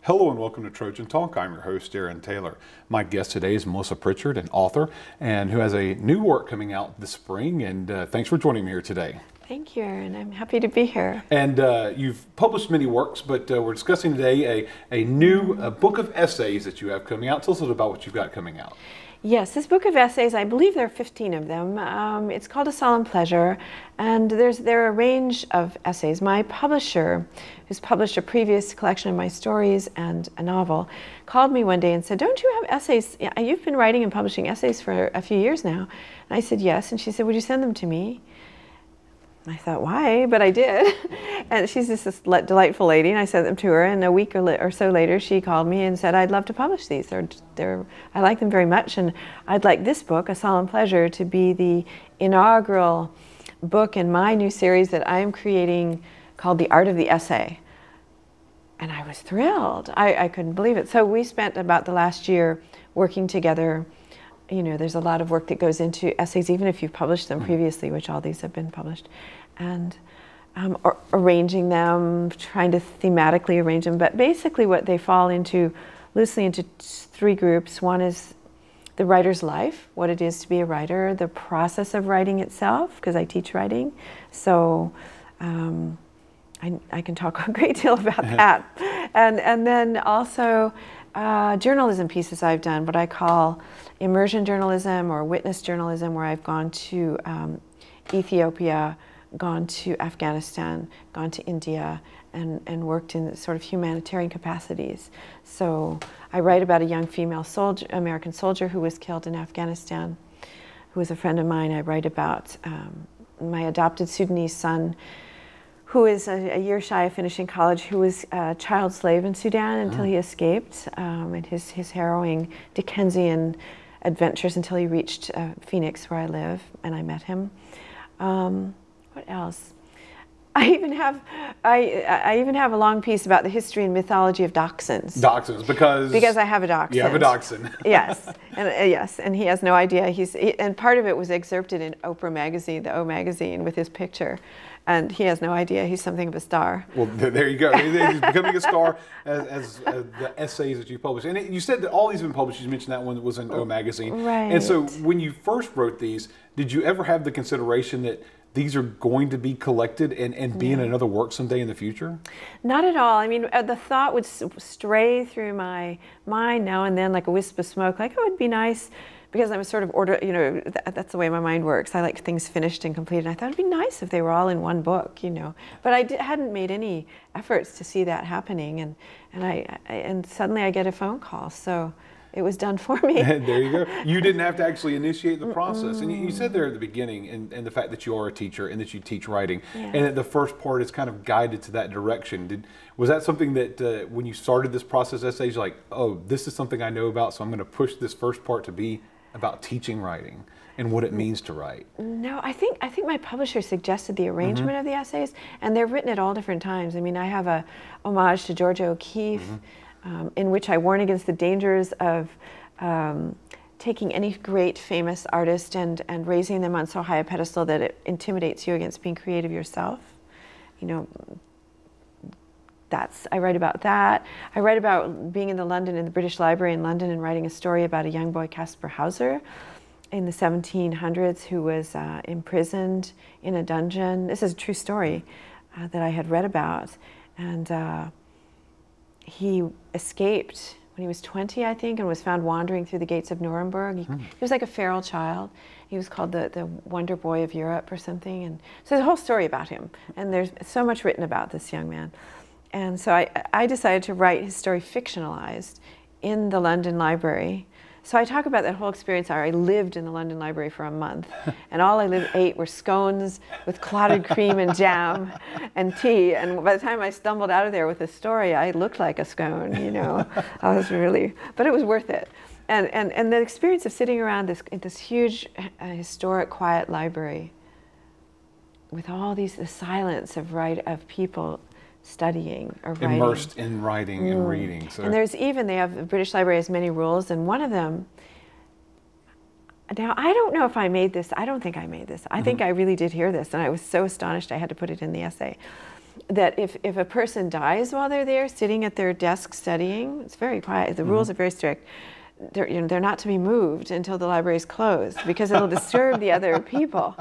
Hello and welcome to Trojan Talk. I'm your host, Aaron Taylor. My guest today is Melissa Pritchard, an author, and who has a new work coming out this spring. And thanks for joining me here today. Thank you, Aaron. I'm happy to be here. And you've published many works, but we're discussing today a new book of essays that you have coming out. Tell us a little about what you've got coming out. Yes, this book of essays, I believe there are 15 of them. It's called A Solemn Pleasure, and there are a range of essays. My publisher, who's published a previous collection of my stories and a novel, called me one day and said, "Don't you have essays? You've been writing and publishing essays for a few years now." And I said, "Yes." And she said, "Would you send them to me?" I thought, why? But I did. And she's just this delightful lady, and I sent them to her, and a week or so later she called me and said, "I'd love to publish these. I like them very much, and I'd like this book, A Solemn Pleasure, to be the inaugural book in my new series that I am creating called The Art of the Essay." And I was thrilled. I couldn't believe it. So we spent about the last year working together. You know, there's a lot of work that goes into essays, even if you've published them previously, which all these have been published, and arranging them, trying to thematically arrange them. But basically what they fall into, loosely into three groups. One is the writer's life, what it is to be a writer, the process of writing itself, because I teach writing. So I can talk a great deal about that. And then also journalism pieces I've done, what I call immersion journalism or witness journalism, where I've gone to Ethiopia, gone to Afghanistan, gone to India, and worked in sort of humanitarian capacities. So I write about a young female soldier, American soldier who was killed in Afghanistan, who was a friend of mine. I write about my adopted Sudanese son, who is a year shy of finishing college, who was a child slave in Sudan until he escaped, and his harrowing Dickensian adventures until he reached Phoenix, where I live, and I met him. What else? I even have a long piece about the history and mythology of dachshunds. Dachshunds, because I have a dachshund. You have a dachshund. Yes, and he has no idea. And part of it was excerpted in Oprah magazine, the O magazine, with his picture. And he has no idea he's something of a star. Well, there you go. He's becoming a star as the essays that you publish. And you said that all these have been published. You mentioned that one that was in O Magazine. Right. And so when you first wrote these, did you ever have the consideration that these are going to be collected and be in another work someday in the future? Not at all. I mean, the thought would stray through my mind now and then like a wisp of smoke, like, oh, it'd be nice. Because I'm a sort of that's the way my mind works. I like things finished and completed. I thought it'd be nice if they were all in one book, But I hadn't made any efforts to see that happening, and suddenly I get a phone call, so it was done for me. There you go. You didn't have to actually initiate the process. And you said there at the beginning, and the fact that you are a teacher and that you teach writing, and that the first part is kind of guided to that direction. Was that something that when you started this process essays, you're like, oh, this is something I know about, so I'm going to push this first part to be about teaching writing and what it means to write? No, I think my publisher suggested the arrangement of the essays, and they're written at all different times. I mean, I have a homage to Georgia O'Keeffe, in which I warn against the dangers of taking any great famous artist and raising them on so high a pedestal that it intimidates you against being creative yourself. I write about that. I write about being in the British Library in London and writing a story about a young boy, Caspar Hauser, in the 1700s, who was imprisoned in a dungeon. This is a true story that I had read about. And he escaped when he was 20, I think, and was found wandering through the gates of Nuremberg. He was like a feral child. He was called the Wonder Boy of Europe or something. And so there's a whole story about him. And there's so much written about this young man. And so I decided to write his story fictionalized in the London Library. So I talk about that whole experience. I lived in the London Library for a month, and all I ate were scones with clotted cream and jam and tea. And by the time I stumbled out of there with this story, I looked like a scone, I was but it was worth it. And the experience of sitting around this huge, historic, quiet library with all the silence of people studying or writing. Immersed in writing and reading. So. And the British Library has many rules, and one of them, now I don't know if I made this, I don't think I made this. I think I really did hear this, and I was so astonished I had to put it in the essay. that if a person dies while they're there, sitting at their desk studying, it's very quiet. The rules are very strict. They're not to be moved until the library is closed because it'll disturb the other people.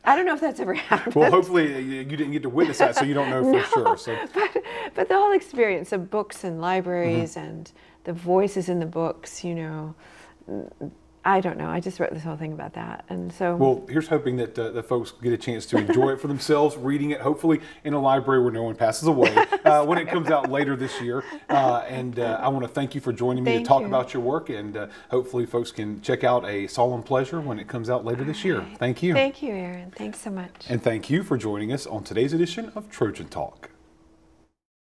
I don't know if that's ever happened. Well, hopefully you didn't get to witness that, so you don't know for sure. So. But the whole experience of books and libraries and the voices in the books, you know, I don't know. I just wrote this whole thing about that, and so. Well, here's hoping that the folks get a chance to enjoy it for themselves, reading it, hopefully in a library where no one passes away when it comes out later this year. I want to thank you for joining me to talk about your work, and hopefully folks can check out A Solemn Pleasure when it comes out later this year. Thank you. Thank you, Aaron. Thanks so much. And thank you for joining us on today's edition of Trojan Talk.